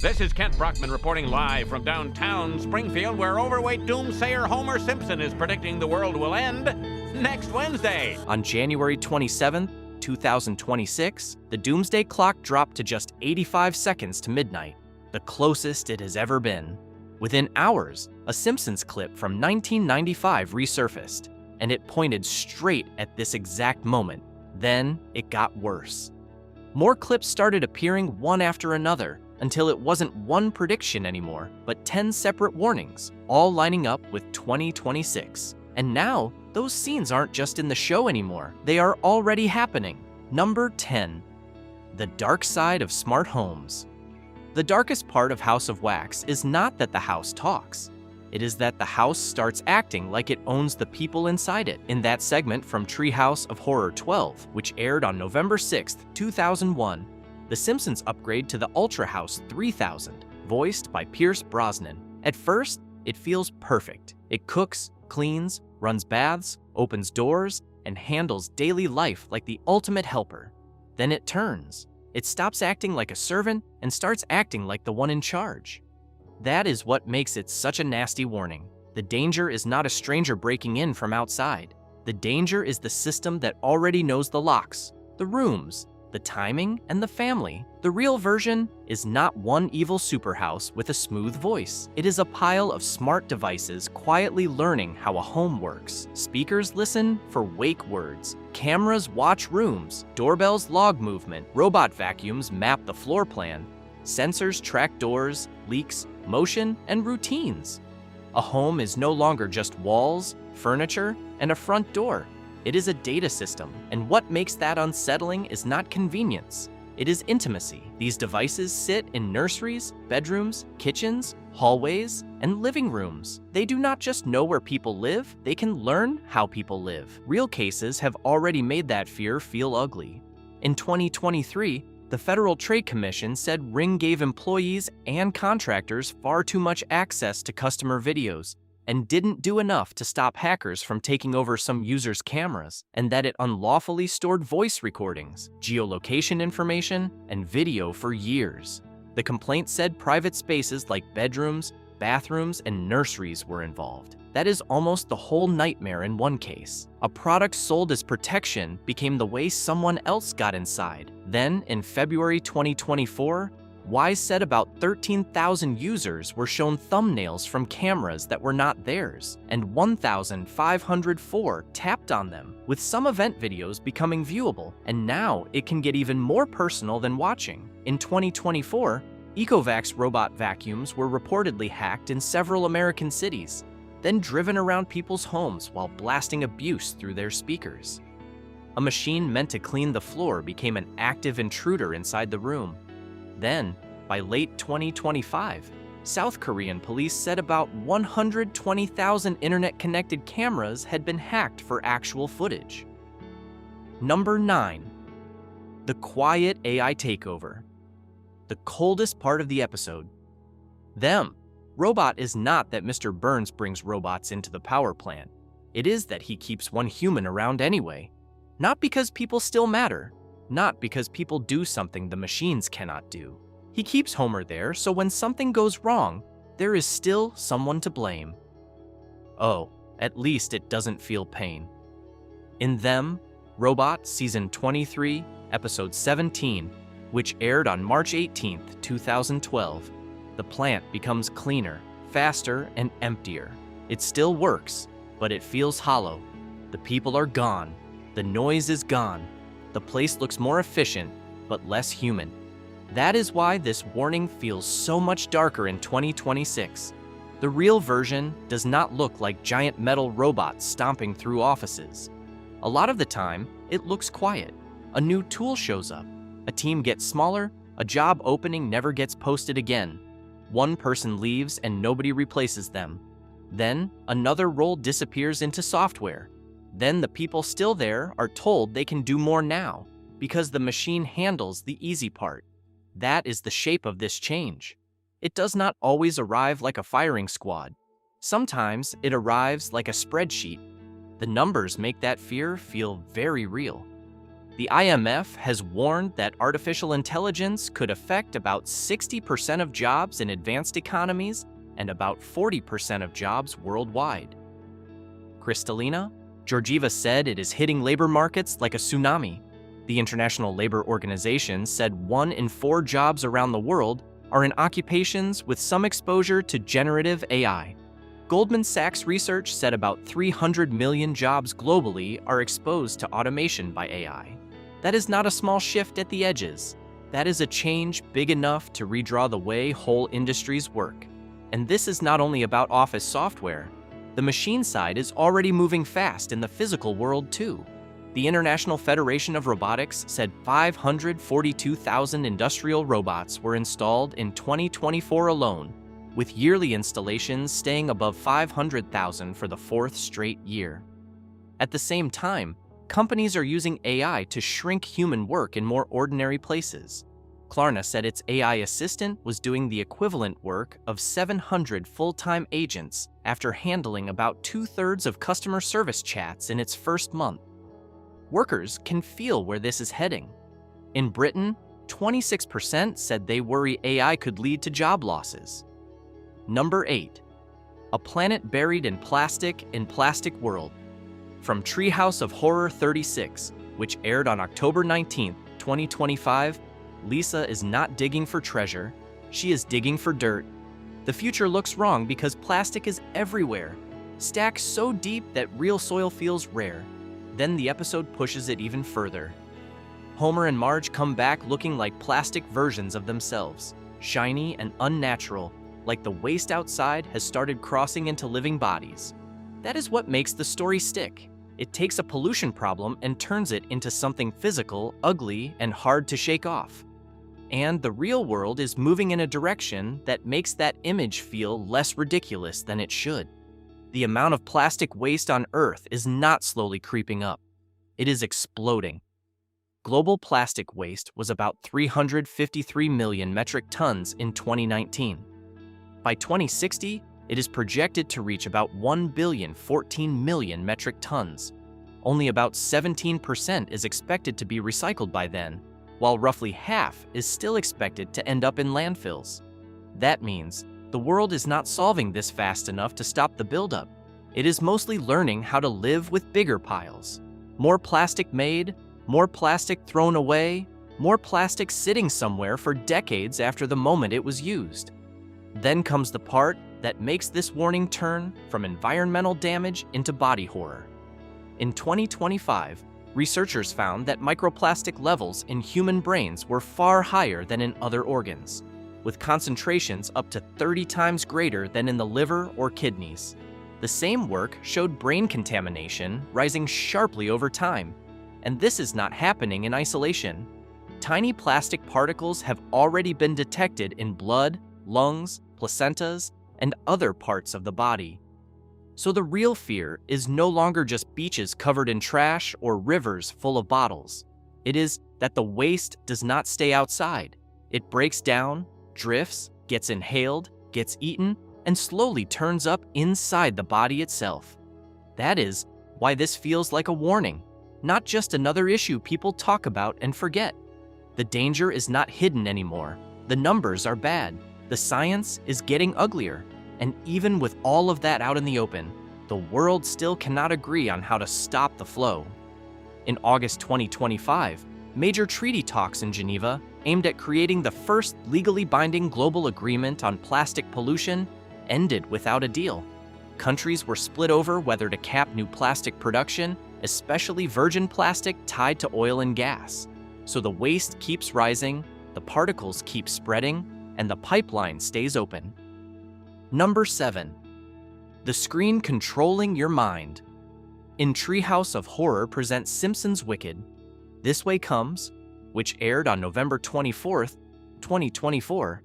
This is Kent Brockman reporting live from downtown Springfield, where overweight doomsayer Homer Simpson is predicting the world will end next Wednesday. On January 27th, 2026, the Doomsday Clock dropped to just 85 seconds to midnight, the closest it has ever been. Within hours, a Simpsons clip from 1995 resurfaced, and it pointed straight at this exact moment. Then it got worse. More clips started appearing one after another, until it wasn't one prediction anymore, but 10 separate warnings, all lining up with 2026. And now, those scenes aren't just in the show anymore, they are already happening. Number 10. The dark side of smart homes. The darkest part of House of Wax is not that the house talks. It is that the house starts acting like it owns the people inside it. In that segment from Treehouse of Horror 12, which aired on November 6, 2001, The Simpsons upgrade to the Ultra House 3000, voiced by Pierce Brosnan. At first, it feels perfect. It cooks, cleans, runs baths, opens doors, and handles daily life like the ultimate helper. Then it turns. It stops acting like a servant and starts acting like the one in charge. That is what makes it such a nasty warning. The danger is not a stranger breaking in from outside. The danger is the system that already knows the locks, the rooms, the timing, and the family. The real version is not one evil superhouse with a smooth voice. It is a pile of smart devices quietly learning how a home works. Speakers listen for wake words. Cameras watch rooms. Doorbells log movement. Robot vacuums map the floor plan. Sensors track doors, leaks, motion, and routines. A home is no longer just walls, furniture, and a front door. It is a data system, and what makes that unsettling is not convenience. It is intimacy. These devices sit in nurseries, bedrooms, kitchens, hallways, and living rooms. They do not just know where people live, they can learn how people live. Real cases have already made that fear feel ugly. In 2023, the Federal Trade Commission said Ring gave employees and contractors far too much access to customer videos, and didn't do enough to stop hackers from taking over some users' cameras, and that it unlawfully stored voice recordings, geolocation information, and video for years. The complaint said private spaces like bedrooms, bathrooms, and nurseries were involved. That is almost the whole nightmare in one case. A product sold as protection became the way someone else got inside. Then, in February 2024, Wise said about 13,000 users were shown thumbnails from cameras that were not theirs, and 1,504 tapped on them, with some event videos becoming viewable. And now it can get even more personal than watching. In 2024, Ecovacs robot vacuums were reportedly hacked in several American cities, then driven around people's homes while blasting abuse through their speakers. A machine meant to clean the floor became an active intruder inside the room. Then, by late 2025, South Korean police said about 120,000 internet-connected cameras had been hacked for actual footage. Number 9. The quiet AI takeover. The coldest part of the episode. Them. Robot is not that Mr. Burns brings robots into the power plant. It is that he keeps one human around anyway. Not because people still matter. Not because people do something the machines cannot do. He keeps Homer there so when something goes wrong, there is still someone to blame. Oh, at least it doesn't feel pain. In Them, Robot Season 23, Episode 17, which aired on March 18, 2012, the plant becomes cleaner, faster, and emptier. It still works, but it feels hollow. The people are gone. The noise is gone. The place looks more efficient, but less human. That is why this warning feels so much darker in 2026. The real version does not look like giant metal robots stomping through offices. A lot of the time, it looks quiet. A new tool shows up. A team gets smaller, a job opening never gets posted again. One person leaves and nobody replaces them. Then, another role disappears into software. Then the people still there are told they can do more now, because the machine handles the easy part. That is the shape of this change. It does not always arrive like a firing squad. Sometimes it arrives like a spreadsheet. The numbers make that fear feel very real. The IMF has warned that artificial intelligence could affect about 60% of jobs in advanced economies and about 40% of jobs worldwide. Kristalina Georgieva said it is hitting labor markets like a tsunami. The International Labor Organization said 1 in 4 jobs around the world are in occupations with some exposure to generative AI. Goldman Sachs research said about 300 million jobs globally are exposed to automation by AI. That is not a small shift at the edges. That is a change big enough to redraw the way whole industries work. And this is not only about office software. The machine side is already moving fast in the physical world too. The International Federation of Robotics said 542,000 industrial robots were installed in 2024 alone, with yearly installations staying above 500,000 for the 4th straight year. At the same time, companies are using AI to shrink human work in more ordinary places. Klarna said its AI assistant was doing the equivalent work of 700 full-time agents after handling about 2/3 of customer service chats in its first month. Workers can feel where this is heading. In Britain, 26% said they worry AI could lead to job losses. Number 8. A Planet Buried in Plastic World. From Treehouse of Horror 36, which aired on October 19, 2025, Lisa is not digging for treasure, she is digging for dirt. The future looks wrong because plastic is everywhere, stacked so deep that real soil feels rare. Then the episode pushes it even further. Homer and Marge come back looking like plastic versions of themselves, shiny and unnatural, like the waste outside has started crossing into living bodies. That is what makes the story stick. It takes a pollution problem and turns it into something physical, ugly, and hard to shake off. And the real world is moving in a direction that makes that image feel less ridiculous than it should. The amount of plastic waste on Earth is not slowly creeping up. It is exploding. Global plastic waste was about 353 million metric tons in 2019. By 2060, it is projected to reach about 1,014 million metric tons. Only about 17% is expected to be recycled by then, while roughly half is still expected to end up in landfills. That means the world is not solving this fast enough to stop the buildup. It is mostly learning how to live with bigger piles. More plastic made, more plastic thrown away, more plastic sitting somewhere for decades after the moment it was used. Then comes the part that makes this warning turn from environmental damage into body horror. In 2025, researchers found that microplastic levels in human brains were far higher than in other organs, with concentrations up to 30 times greater than in the liver or kidneys. The same work showed brain contamination rising sharply over time, and this is not happening in isolation. Tiny plastic particles have already been detected in blood, lungs, placentas, and other parts of the body. So the real fear is no longer just beaches covered in trash or rivers full of bottles. It is that the waste does not stay outside. It breaks down, drifts, gets inhaled, gets eaten, and slowly turns up inside the body itself. That is why this feels like a warning, not just another issue people talk about and forget. The danger is not hidden anymore. The numbers are bad. The science is getting uglier. And even with all of that out in the open, the world still cannot agree on how to stop the flow. In August 2025, major treaty talks in Geneva aimed at creating the first legally binding global agreement on plastic pollution ended without a deal. Countries were split over whether to cap new plastic production, especially virgin plastic tied to oil and gas. So the waste keeps rising, the particles keep spreading, and the pipeline stays open. Number 7. The screen controlling your mind. In Treehouse of Horror presents Simpsons Wicked, This Way Comes, which aired on November 24th, 2024.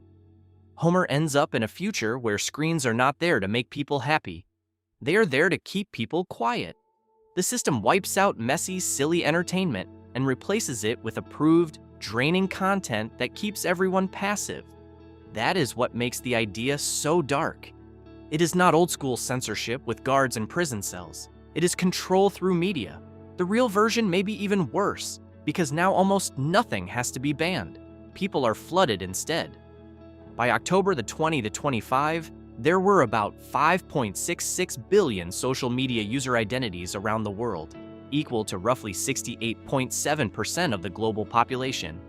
Homer ends up in a future where screens are not there to make people happy. They are there to keep people quiet. The system wipes out messy, silly entertainment and replaces it with approved, draining content that keeps everyone passive. That is what makes the idea so dark. It is not old-school censorship with guards in prison cells. It is control through media. The real version may be even worse. because now almost nothing has to be banned. People are flooded instead. By October 2025, there were about 5.66 billion social media user identities around the world, equal to roughly 68.7% of the global population.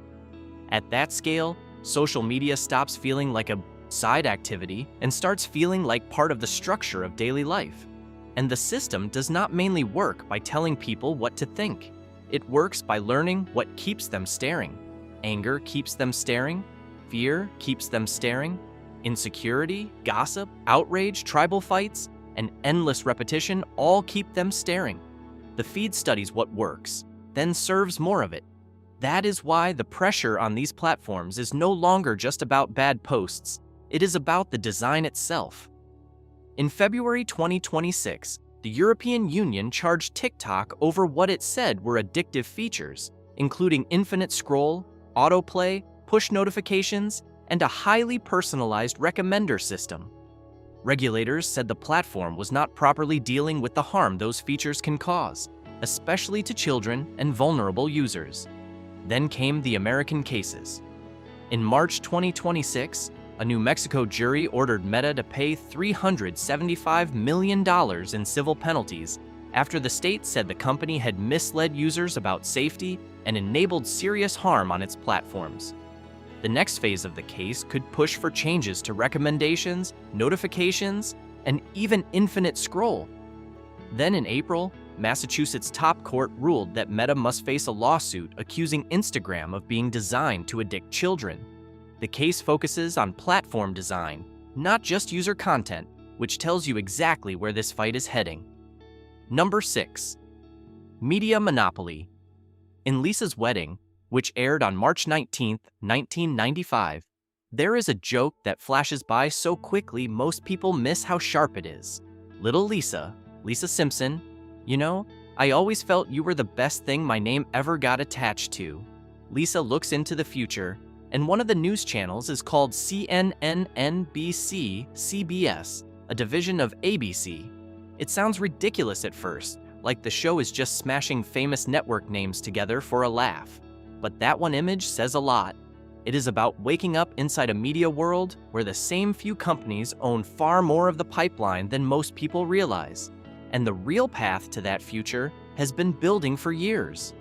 At that scale, social media stops feeling like a side activity and starts feeling like part of the structure of daily life. And the system does not mainly work by telling people what to think. It works by learning what keeps them staring. Anger keeps them staring. Fear keeps them staring. Insecurity, gossip, outrage, tribal fights, and endless repetition all keep them staring. The feed studies what works, then serves more of it. That is why the pressure on these platforms is no longer just about bad posts. It is about the design itself. In February 2026, the European Union charged TikTok over what it said were addictive features, including infinite scroll, autoplay, push notifications, and a highly personalized recommender system. Regulators said the platform was not properly dealing with the harm those features can cause, especially to children and vulnerable users. Then came the American cases. In March 2026, a New Mexico jury ordered Meta to pay $375 million in civil penalties after the state said the company had misled users about safety and enabled serious harm on its platforms. The next phase of the case could push for changes to recommendations, notifications, and even infinite scroll. Then in April, Massachusetts top court ruled that Meta must face a lawsuit accusing Instagram of being designed to addict children. The case focuses on platform design, not just user content, which tells you exactly where this fight is heading. Number 6. Media monopoly. In Lisa's Wedding, which aired on March 19, 1995, there is a joke that flashes by so quickly most people miss how sharp it is. Little Lisa, Lisa Simpson, you know, I always felt you were the best thing my name ever got attached to. Lisa looks into the future, and one of the news channels is called CNN, NBC, CBS, a division of ABC. It sounds ridiculous at first, like the show is just smashing famous network names together for a laugh. But that one image says a lot. It is about waking up inside a media world where the same few companies own far more of the pipeline than most people realize. And the real path to that future has been building for years.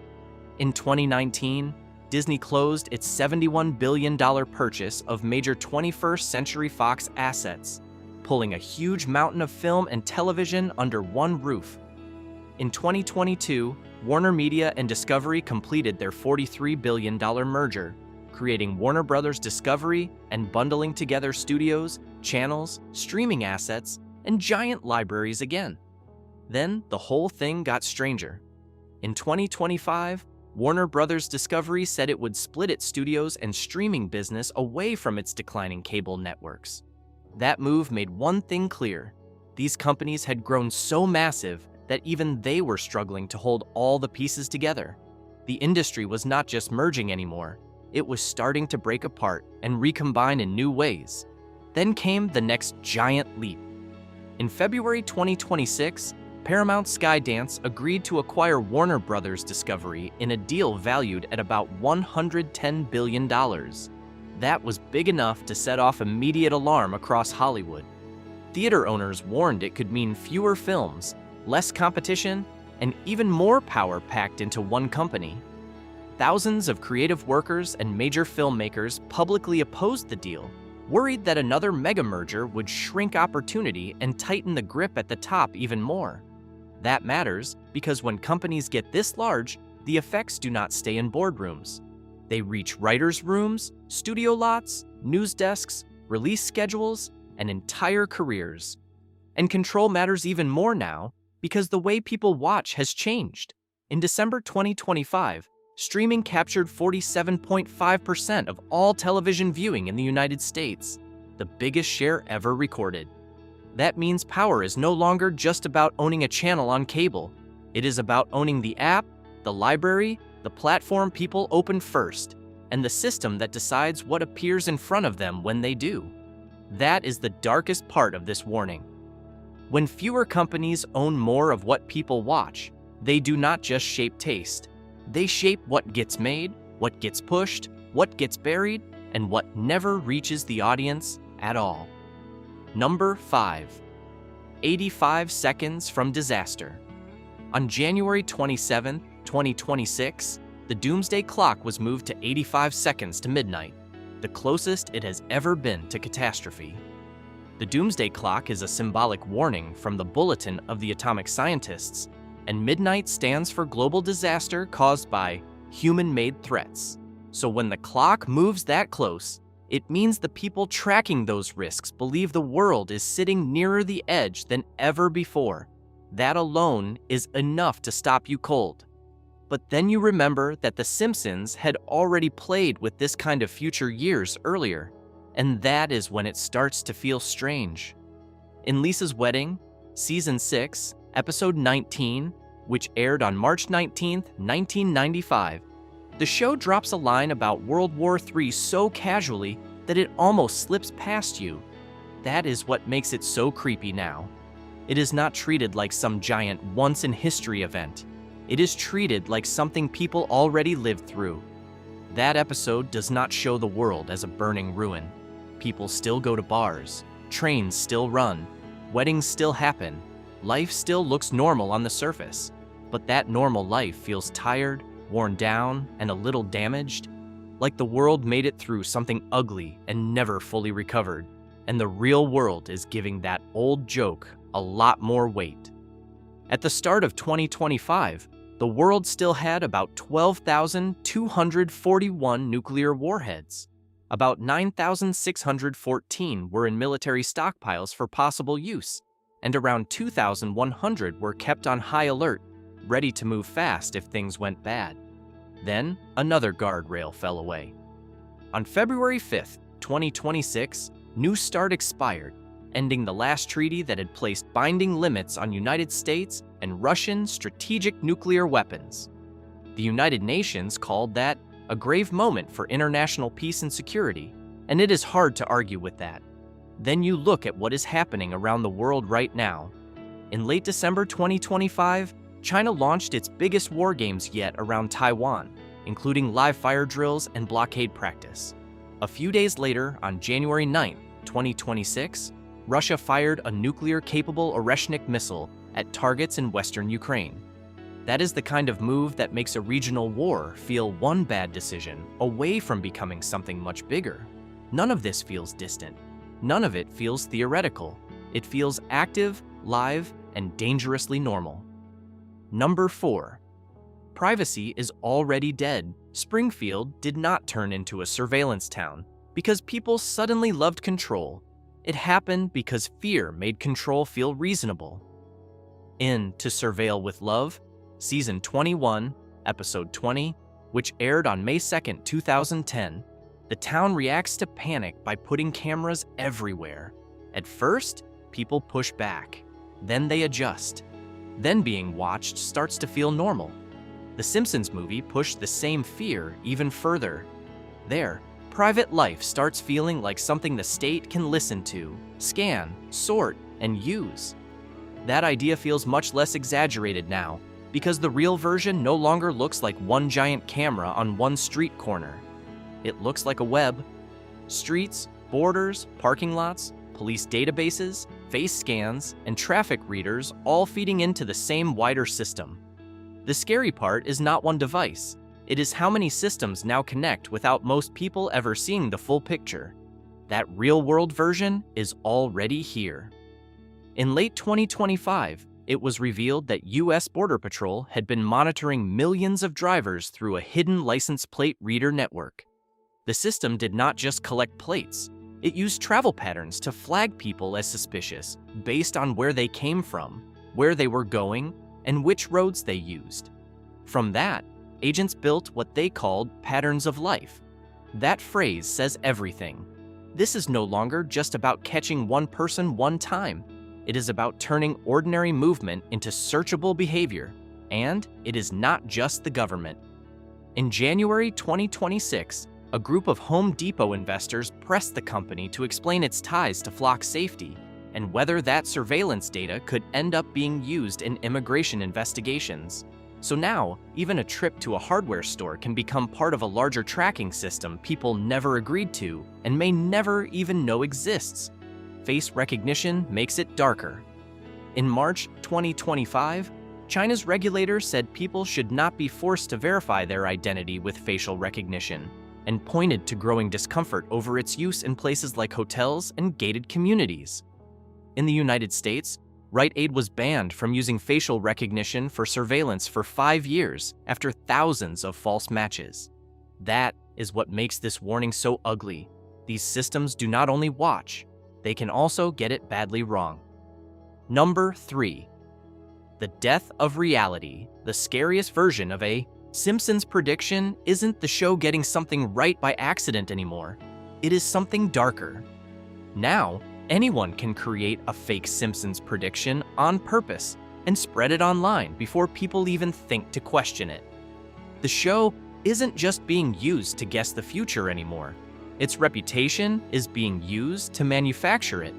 In 2019, Disney closed its $71 billion purchase of major 21st Century Fox assets, pulling a huge mountain of film and television under one roof. In 2022, Warner Media and Discovery completed their $43 billion merger, creating Warner Bros. Discovery and bundling together studios, channels, streaming assets, and giant libraries again. Then the whole thing got stranger. In 2025, Warner Bros. Discovery said it would split its studios and streaming business away from its declining cable networks. That move made one thing clear: these companies had grown so massive that even they were struggling to hold all the pieces together. The industry was not just merging anymore, it was starting to break apart and recombine in new ways. Then came the next giant leap. In February 2026, Paramount Skydance agreed to acquire Warner Bros. Discovery in a deal valued at about $110 billion. That was big enough to set off immediate alarm across Hollywood. Theater owners warned it could mean fewer films, less competition, and even more power packed into one company. Thousands of creative workers and major filmmakers publicly opposed the deal, worried that another mega merger would shrink opportunity and tighten the grip at the top even more. That matters because when companies get this large, the effects do not stay in boardrooms. They reach writers' rooms, studio lots, news desks, release schedules, and entire careers. And control matters even more now because the way people watch has changed. In December 2025, streaming captured 47.5% of all television viewing in the United States, the biggest share ever recorded. That means power is no longer just about owning a channel on cable. It is about owning the app, the library, the platform people open first, and the system that decides what appears in front of them when they do. That is the darkest part of this warning. When fewer companies own more of what people watch, they do not just shape taste. They shape what gets made, what gets pushed, what gets buried, and what never reaches the audience at all. Number 5. 85 seconds from disaster. On January 27, 2026, the Doomsday Clock was moved to 85 seconds to midnight, the closest it has ever been to catastrophe. The Doomsday Clock is a symbolic warning from the Bulletin of the Atomic Scientists, and midnight stands for global disaster caused by human-made threats. So when the clock moves that close, it means the people tracking those risks believe the world is sitting nearer the edge than ever before. That alone is enough to stop you cold. But then you remember that The Simpsons had already played with this kind of future years earlier, and that is when it starts to feel strange. In Lisa's Wedding, Season 6, Episode 19, which aired on March 19, 1995, the show drops a line about World War III so casually that it almost slips past you. That is what makes it so creepy now. It is not treated like some giant once-in-history event. It is treated like something people already lived through. That episode does not show the world as a burning ruin. People still go to bars, trains still run, weddings still happen, life still looks normal on the surface, but that normal life feels tired, worn down, and a little damaged, like the world made it through something ugly and never fully recovered, and the real world is giving that old joke a lot more weight. At the start of 2025, the world still had about 12,241 nuclear warheads. About 9,614 were in military stockpiles for possible use, and around 2,100 were kept on high alert, ready to move fast if things went bad. Then, another guardrail fell away. On February 5, 2026, New START expired, ending the last treaty that had placed binding limits on United States and Russian strategic nuclear weapons. The United Nations called that a grave moment for international peace and security, and it is hard to argue with that. Then you look at what is happening around the world right now. In late December 2025, China launched its biggest war games yet around Taiwan, including live fire drills and blockade practice. A few days later, on January 9, 2026, Russia fired a nuclear-capable Oreshnik missile at targets in western Ukraine. That is the kind of move that makes a regional war feel one bad decision away from becoming something much bigger. None of this feels distant. None of it feels theoretical. It feels active, live, and dangerously normal. Number 4. Privacy is already dead. Springfield did not turn into a surveillance town because people suddenly loved control. It happened because fear made control feel reasonable. In To Surveil with Love, Season 21, Episode 20, which aired on May 2, 2010, the town reacts to panic by putting cameras everywhere. At first, people push back. Then they adjust. Then being watched starts to feel normal. The Simpsons movie pushed the same fear even further. There, private life starts feeling like something the state can listen to, scan, sort, and use. That idea feels much less exaggerated now, because the real version no longer looks like one giant camera on one street corner. It looks like a web. Streets, borders, parking lots, police databases, face scans, and traffic readers all feeding into the same wider system. The scary part is not one device. It is how many systems now connect without most people ever seeing the full picture. That real-world version is already here. In late 2025, it was revealed that U.S. Border Patrol had been monitoring millions of drivers through a hidden license plate reader network. The system did not just collect plates. It used travel patterns to flag people as suspicious based on where they came from, where they were going, and which roads they used. From that, agents built what they called patterns of life. That phrase says everything. This is no longer just about catching one person one time. It is about turning ordinary movement into searchable behavior, and it is not just the government. In January 2026, a group of Home Depot investors pressed the company to explain its ties to flock safety and whether that surveillance data could end up being used in immigration investigations. So now, even a trip to a hardware store can become part of a larger tracking system people never agreed to and may never even know exists. Face recognition makes it darker. In March 2025, China's regulator said people should not be forced to verify their identity with facial recognition, and pointed to growing discomfort over its use in places like hotels and gated communities. In the United States, Rite Aid was banned from using facial recognition for surveillance for 5 years after thousands of false matches. That is what makes this warning so ugly. These systems do not only watch, they can also get it badly wrong. Number 3. The death of reality, the scariest version of a Simpsons prediction isn't the show getting something right by accident anymore. It is something darker. Now, anyone can create a fake Simpsons prediction on purpose and spread it online before people even think to question it. The show isn't just being used to guess the future anymore. Its reputation is being used to manufacture it.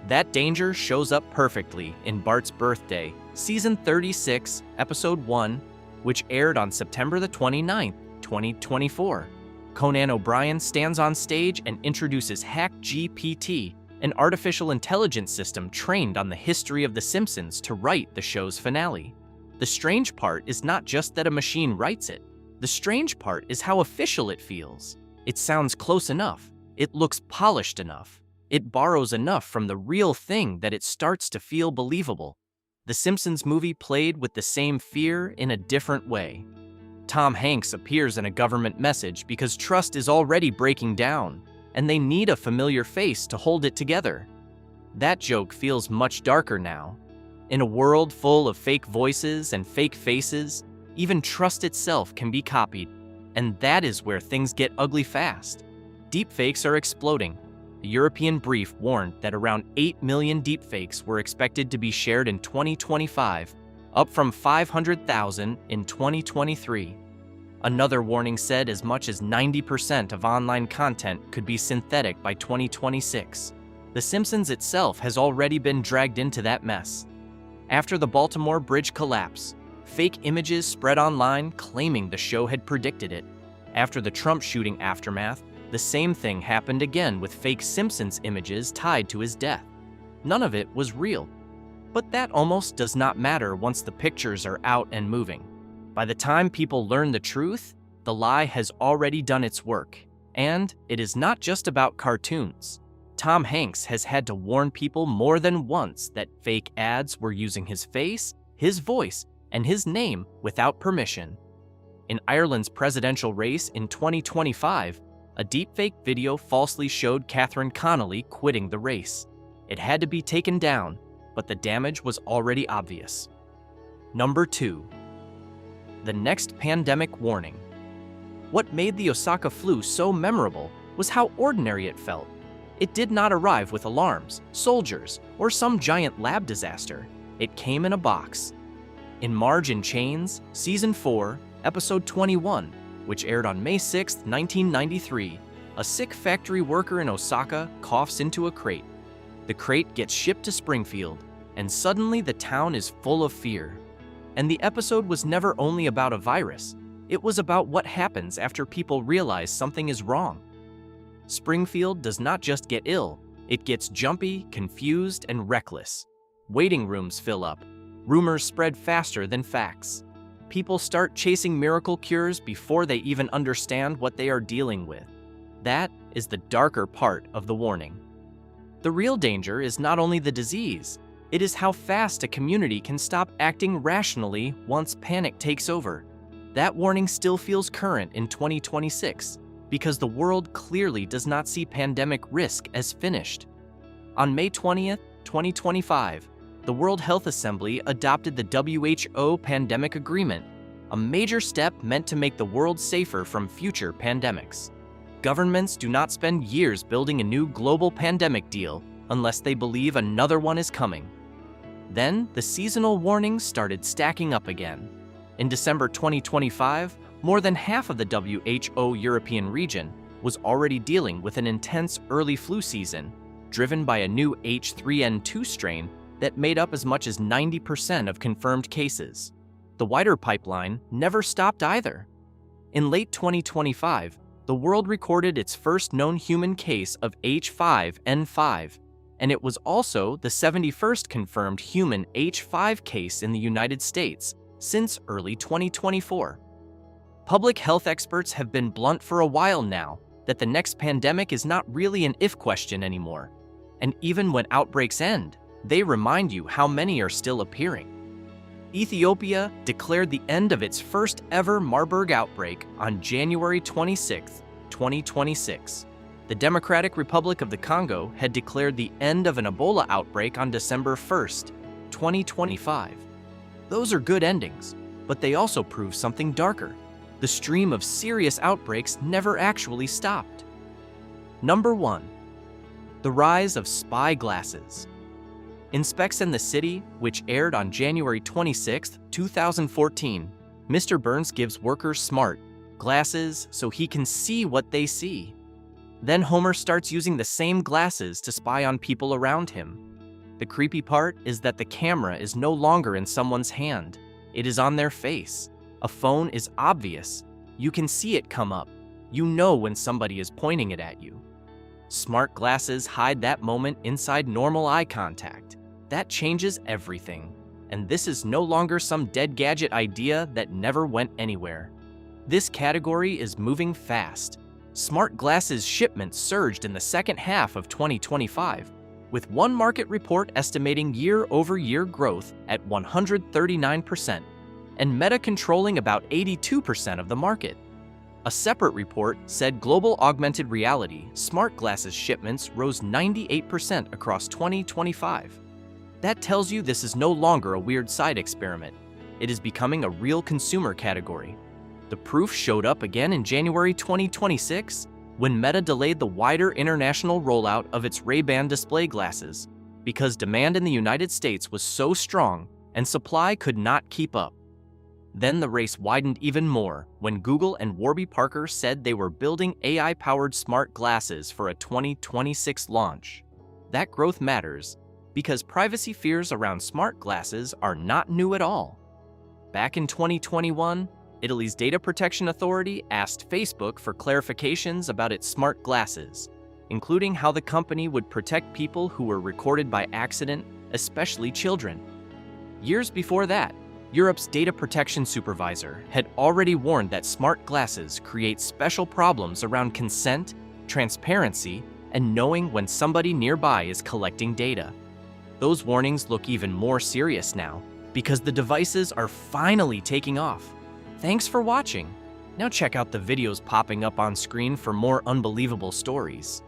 That danger shows up perfectly in Bart's Birthday, Season 36, Episode 1, which aired on September the 29th, 2024. Conan O'Brien stands on stage and introduces HackGPT, an artificial intelligence system trained on the history of The Simpsons to write the show's finale. The strange part is not just that a machine writes it. The strange part is how official it feels. It sounds close enough. It looks polished enough. It borrows enough from the real thing that it starts to feel believable. The Simpsons movie played with the same fear in a different way. Tom Hanks appears in a government message because trust is already breaking down, and they need a familiar face to hold it together. That joke feels much darker now. In a world full of fake voices and fake faces, even trust itself can be copied, and that is where things get ugly fast. Deepfakes are exploding. The European Brief warned that around 8 million deepfakes were expected to be shared in 2025, up from 500,000 in 2023. Another warning said as much as 90% of online content could be synthetic by 2026. The Simpsons itself has already been dragged into that mess. After the Baltimore Bridge collapse, fake images spread online claiming the show had predicted it. After the Trump shooting aftermath, the same thing happened again with fake Simpsons images tied to his death. None of it was real. But that almost does not matter once the pictures are out and moving. By the time people learn the truth, the lie has already done its work. And it is not just about cartoons. Tom Hanks has had to warn people more than once that fake ads were using his face, his voice, and his name without permission. In Ireland's presidential race in 2025, a deepfake video falsely showed Catherine Connolly quitting the race. It had to be taken down, but the damage was already obvious. Number 2. The next pandemic warning. What made the Osaka flu so memorable was how ordinary it felt. It did not arrive with alarms, soldiers, or some giant lab disaster. It came in a box. In Marge in Chains, Season 4, Episode 21, which aired on May 6, 1993, a sick factory worker in Osaka coughs into a crate. The crate gets shipped to Springfield, and suddenly the town is full of fear. And the episode was never only about a virus, it was about what happens after people realize something is wrong. Springfield does not just get ill, it gets jumpy, confused, and reckless. Waiting rooms fill up. Rumors spread faster than facts. People start chasing miracle cures before they even understand what they are dealing with. That is the darker part of the warning. The real danger is not only the disease, it is how fast a community can stop acting rationally once panic takes over. That warning still feels current in 2026 because the world clearly does not see pandemic risk as finished. On May 20th, 2025, the World Health Assembly adopted the WHO Pandemic Agreement, a major step meant to make the world safer from future pandemics. Governments do not spend years building a new global pandemic deal unless they believe another one is coming. Then, the seasonal warnings started stacking up again. In December 2025, more than half of the WHO European region was already dealing with an intense early flu season, driven by a new H3N2 strain that made up as much as 90% of confirmed cases. the wider pipeline never stopped either. In late 2025, the world recorded its first known human case of H5N5, and it was also the 71st confirmed human H5 case in the United States since early 2024. Public health experts have been blunt for a while now that the next pandemic is not really an if question anymore, and even when outbreaks end, they remind you how many are still appearing. Ethiopia declared the end of its first ever Marburg outbreak on January 26, 2026. The Democratic Republic of the Congo had declared the end of an Ebola outbreak on December 1, 2025. Those are good endings, but they also prove something darker. The stream of serious outbreaks never actually stopped. Number 1. The rise of spy glasses. In Specs and the City, which aired on January 26, 2014, Mr. Burns gives workers smart glasses so he can see what they see. Then Homer starts using the same glasses to spy on people around him. The creepy part is that the camera is no longer in someone's hand. It is on their face. A phone is obvious. You can see it come up. You know when somebody is pointing it at you. Smart glasses hide that moment inside normal eye contact. That changes everything. And this is no longer some dead gadget idea that never went anywhere. This category is moving fast. Smart glasses shipments surged in the second half of 2025, with one market report estimating year-over-year growth at 139%, and Meta controlling about 82% of the market. A separate report said global augmented reality smart glasses shipments rose 98% across 2025. That tells you this is no longer a weird side experiment. It is becoming a real consumer category. The proof showed up again in January 2026 when Meta delayed the wider international rollout of its Ray-Ban display glasses because demand in the United States was so strong and supply could not keep up. Then the race widened even more when Google and Warby Parker said they were building AI-powered smart glasses for a 2026 launch. That growth matters because privacy fears around smart glasses are not new at all. Back in 2021, Italy's Data Protection Authority asked Facebook for clarifications about its smart glasses, including how the company would protect people who were recorded by accident, especially children. Years before that, Europe's data protection supervisor had already warned that smart glasses create special problems around consent, transparency, and knowing when somebody nearby is collecting data. Those warnings look even more serious now because the devices are finally taking off. Thanks for watching. Now check out the videos popping up on screen for more unbelievable stories.